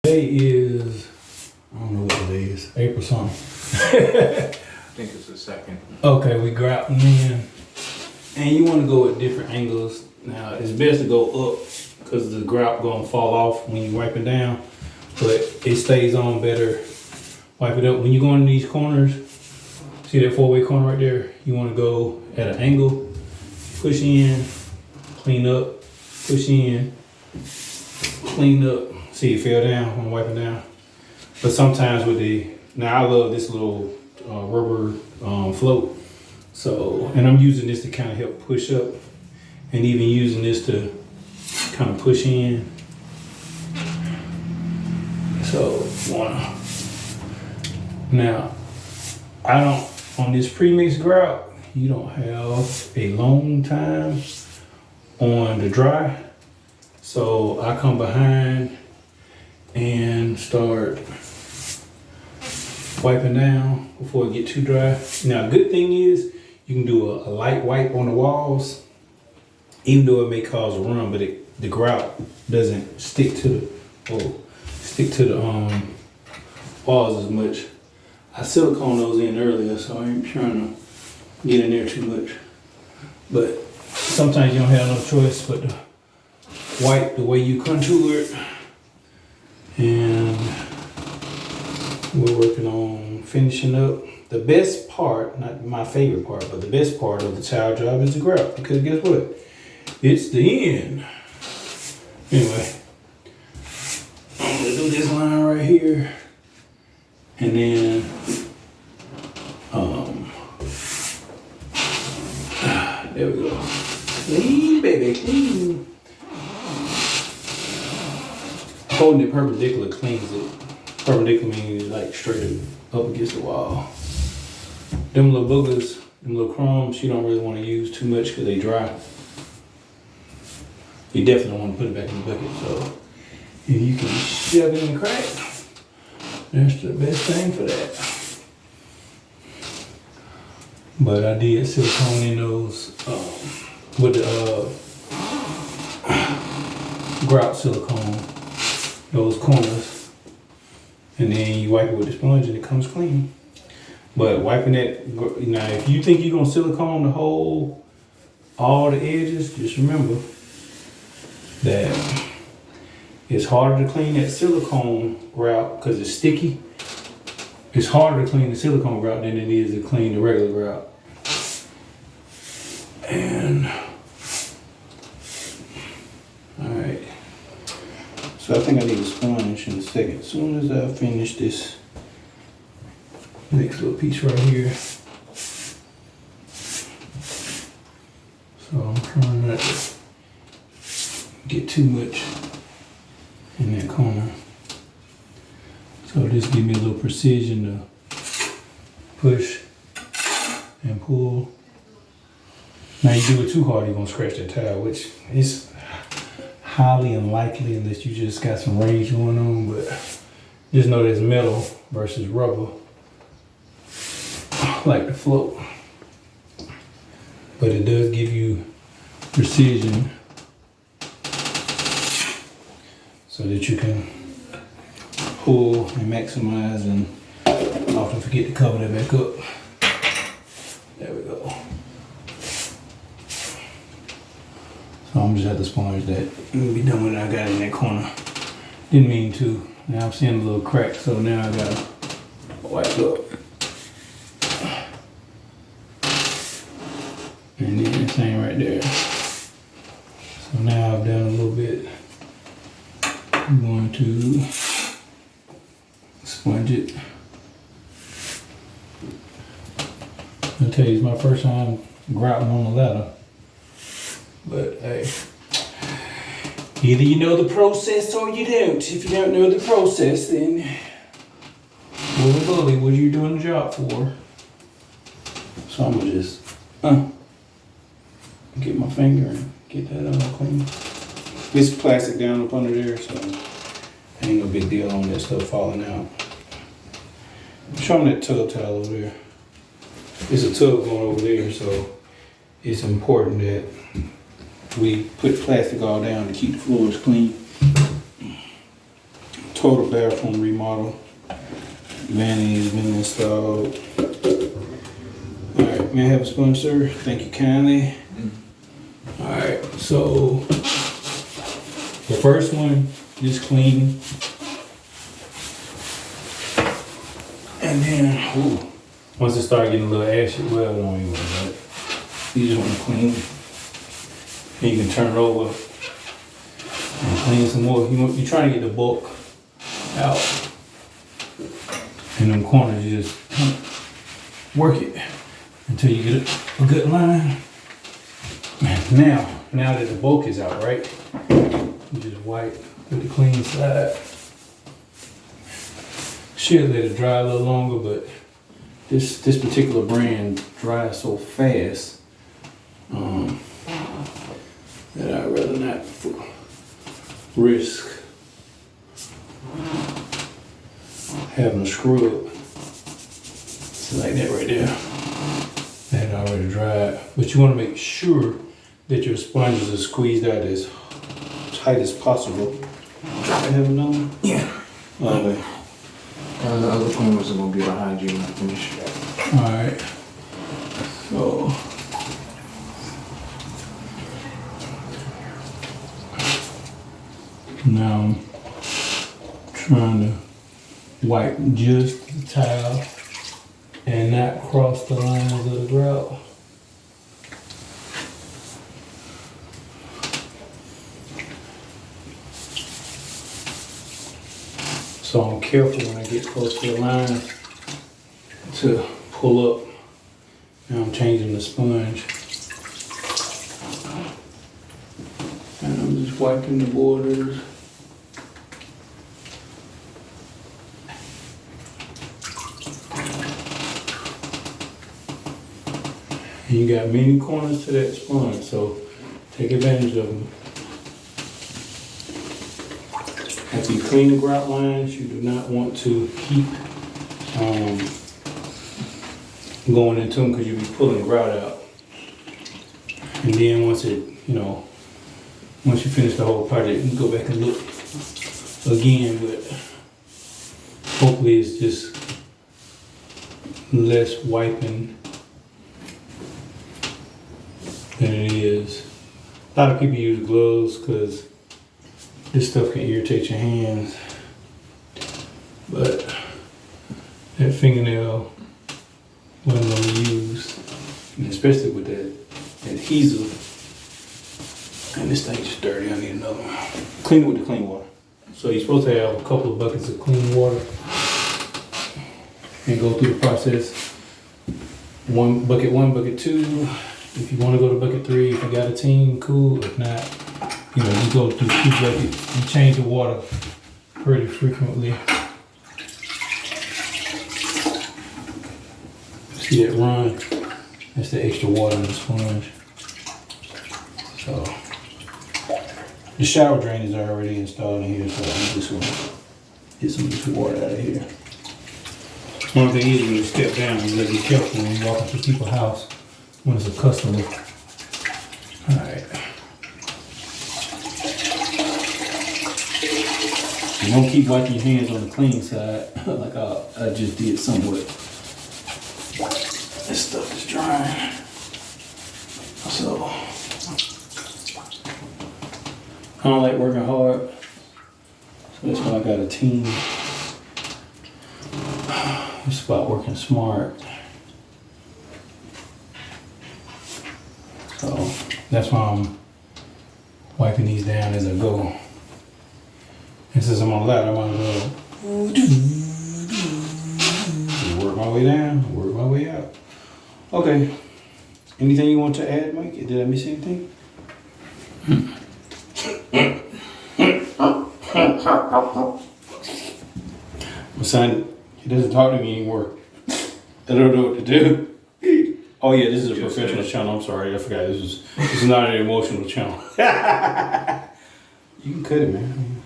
Today is, I don't know what today is, April something. I think it's the second. Okay, we grouting in. And you want to go at different angles. Now, it's best to go up because the grout gonna fall off when you wipe it down. But it stays on better. Wipe it up. When you go in these corners, see that four-way corner right there? You want to go at an angle, push in, clean up, push in, clean up. See it fell down when wiping down. But sometimes with now I love this little rubber float. So, and I'm using this to kind of help push up, and even using this to kind of push in. So, now, on this pre-mixed grout, you don't have a long time on the dry. So I come behind and start wiping down before it get too dry. Now, good thing is you can do a light wipe on the walls, even though it may cause a run, but the grout doesn't stick to the walls as much. I silicone those in earlier, so I ain't trying to get in there too much. But sometimes you don't have no choice but to wipe the way you contour it. And we're working on finishing up. The best part, not my favorite part, but the best part of the tile job is the grout, because guess what? It's the end. Anyway, I'm gonna do this line right here, and then there we go. Hey, baby. Hey. Holding it perpendicular cleans it. Perpendicular means like straight up against the wall. Them little boogers, them little crumbs, you don't really want to use too much because they dry. You definitely don't want to put it back in the bucket. So if you can shove it in the crack, that's the best thing for that. But I did silicone in those with the grout silicone, those corners, and then you wipe it with the sponge and it comes clean. But wiping that, now if you think you're gonna silicone all the edges, just remember that it's harder to clean that silicone grout because it's sticky. It's harder to clean the silicone grout than it is to clean the regular grout. And all right. So I think I need a sponge in a second. As soon as I finish this next little piece right here. So I'm trying not to get too much in that corner. So this gives me a little precision to push and pull. Now you do it too hard, you're gonna scratch that tile, which is highly unlikely unless you just got some range going on, but just know there's metal versus rubber, like the float. But it does give you precision so that you can pull and maximize and often forget to cover that back up. There we go. So I'm just at the sponge that. Let me be done with it. I got it in that corner. Didn't mean to. Now I'm seeing a little crack, so now I gotta wipe up. And then the same right there. So now I've done a little bit. I'm going to sponge it. I'll tell you, it's my first time grouting on the ladder. But hey, either you know the process or you don't. If you don't know the process, then bully bully, what are you doing the job for? So I'm gonna just get my finger and get that all clean. This plastic down up under there, so ain't no big deal on that stuff falling out. Show them that tub towel over there. It's a tub going over there, so it's important that we put plastic all down to keep the floors clean. total bathroom remodel. Vanity has been installed. Alright, may I have a sponge, sir? Thank you kindly. Alright, so the first one, just clean. And then, ooh, once it starts getting a little ashy, well, don't even worry about it. You just want to clean. And you can turn it over and clean some more. You're trying to get the bulk out. And them corners, you just work it until you get a good line. Now that the bulk is out, right? You just wipe with the clean side. Should let it dry a little longer, but this particular brand dries so fast that I'd rather not risk having a scrub. It's like that right there. That already dried. But you want to make sure that your sponges are squeezed out as tight as possible. I have another one? Yeah. Okay. The other cleaners are gonna be behind you when I finish. Alright. So now I'm trying to wipe just the tile and not cross the lines of the grout. So I'm careful when I get close to the line to pull up. Now I'm changing the sponge. And I'm just wiping the borders. And you got many corners to that sponge, so take advantage of them. After you clean the grout lines, you do not want to keep going into them because you'll be pulling grout out. And then once you finish the whole project, you can go back and look again, but hopefully it's just less wiping than it is. A lot of people use gloves because this stuff can irritate your hands, but that fingernail wasn't going to use, and especially with that adhesive. And this thing's just dirty. I need another one. Clean it with the clean water. So you're supposed to have a couple of buckets of clean water and go through the process. Bucket one, bucket two. If you want to go to bucket three, if you got a team, cool. If not, you go through 2 buckets. You change the water pretty frequently. See that run? That's the extra water in the sponge. So the shower drain is already installed in here, so I'm just gonna get some of this water out of here. One thing is when you step down, you gotta be careful when you walk into people's house when it's a customer. Alright. And don't keep wiping your hands on the clean side like I just did somewhat. This stuff is drying. So I don't like working hard. So that's why I got a team. It's about working smart. So that's why I'm wiping these down as I go. And since I'm on the ladder, I might as well work my way down, work my way out. Okay. Anything you want to add, Mike? Did I miss anything? My son, he doesn't talk to me anymore. I don't know what to do. Oh yeah, this is a professional channel. I'm sorry, I forgot. This is not an emotional channel. You can cut it, man.